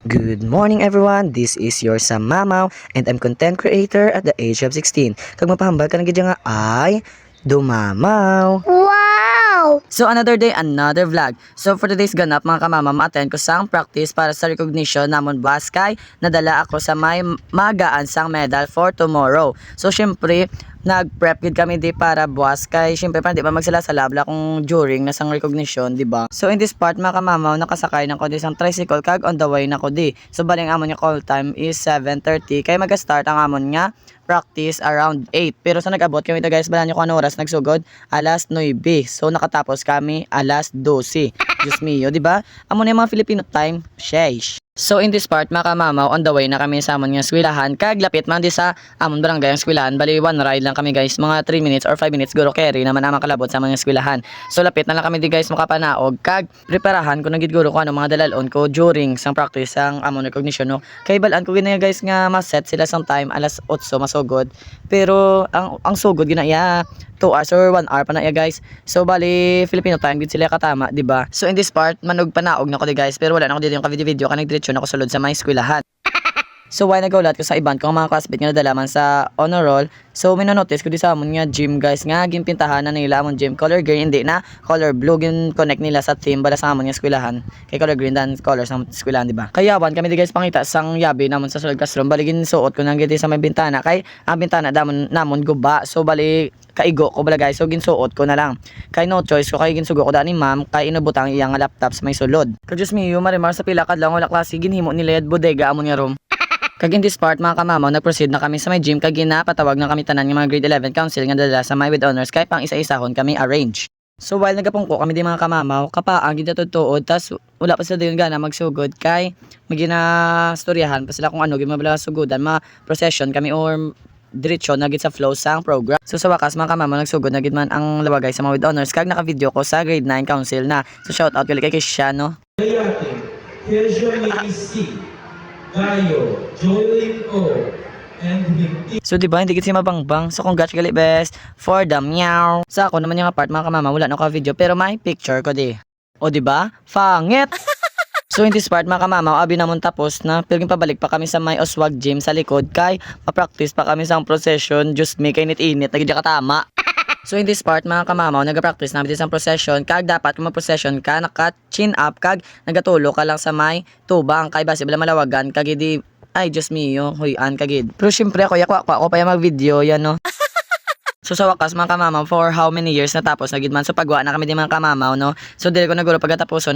Good morning everyone, this is your Sam Mamaw and I'm content creator at the age of 16. Kag mapahambal ka ng gidya nga ay dumamaw. Wow! So another day, another vlog. So for today's ganap mga kamama, ma-attend ko sang practice para sa recognition namon baskay. Nadala ako sa may magaan sang medal for tomorrow. So syempre, nag-prep gid kami di para buwas kay syempre para di pa magsalasala kung during nasang recognition, di ba? So in this part mga kamamaw, nakasakay na ko di sang tricycle kag on the way na ko di. So baling amon nga call time is 7:30 kay mag-start ang amon nga practice around 8. Pero sa nag-abot kami guys, balaan nyo kung ano oras nagsugod, alas 9. So nakatapos kami alas 12. Diyos mio, di ba? Amo na yung mga Filipino time, sheesh. So in this part mga kamamaw, on the way na kami sa amon nga eskwelahan. Kag lapit man di sa amon barangay ang eskwelahan. Bali one ride lang kami guys, mga 3 minutes or 5 minutes guro carry naman amang kalabot sa amon nga eskwelahan. So lapit na lang kami di guys makapanaog. Kag preparahan ko nagid guro ko ano mga dalalon ko during sang practice sang amon recognition no. Kay balaan ko ginaya guys nga ma-set sila sang time alas 8 masugod. Pero ang sugod ginaya 2 hours or 1 hour pa na ya guys. So bali Filipino time gid sila katama, di ba? So in this part manog panaog na ko di guys, pero wala na ko dito yung ka-video ka nagdiretso na ko sulod sa mga eskwelahan. So why nagaulat ko sa iban ko mga classmate nga nadalaman sa honor roll. So may notice ko di sa amon nga gym guys nga ginpintahan na nila amon gym color green, hindi na color blue, gin connect nila sa theme bala sa amon nga eskwelahan. Kay color green dan color sa eskwelahan, di ba? Kayawan kami di guys pangita sang yabi namon sa sulod classroom, bali gin suot ko nang giti sa may bintana kay ang bintana namon guba. So bali kaigo ko bala guys, so ginsuot ko na lang. Kay no choice ko kay ginsugo ko dani ma'am kay inubutang iyang laptop sa may sulod. Kag Diyos mi, marimar sa pila kadlaw wala klase ginhimo nila yad bodega amon nga room. Kag in this part mga kamamaw, nag-proceed na kami sa may gym kag ginapatawag na kami tanan ng mga grade 11 council nga dala sa my with honors kay pang isa-isahon kami arrange. So while nagapungko kami di mga kamamaw, kapaang gidatutuod tas wala pa sila dayon gana magsugod kay maginastoryahan pa sila kung ano gimabala sugodan ma procession kami or diretso na gid sa flow sang program. So sa wakas mga kamamaw, nagsugod na gid man ang lawagay sa mga with honors kag naka-video ko sa grade 9 council na. So shout out kay Cristiano. Gayo, Joelyn O, and Victim. So diba hindi gid si mabangbang. So congrats gali best for the meow. Sa ako naman yung part mga kamama, wala na ko video pero may picture ko di. O diba? Fangit. So in this part mga kamama, abi namon tapos na, pero pabalik pa kami sa may Oswag Gym sa likod kay ma-practice pa kami sa procession. Just make init-init na gid katama. So in this part mga kamamaw, nag-practice namin din sa procession. Kag dapat kung mag-procession ka, naka-chin up kag nagatulo ka lang sa may tubang kay base bala malawagan kag di ay Diyos mio, huyan kagid. Pero syempre ako yakwa ko pa yung mag-video yan no. So sa wakas mga kamamaw, for how many years natapos na gid man. So pagwa na kami din mga kamamaw no. So dili ko naguro pagkatapos na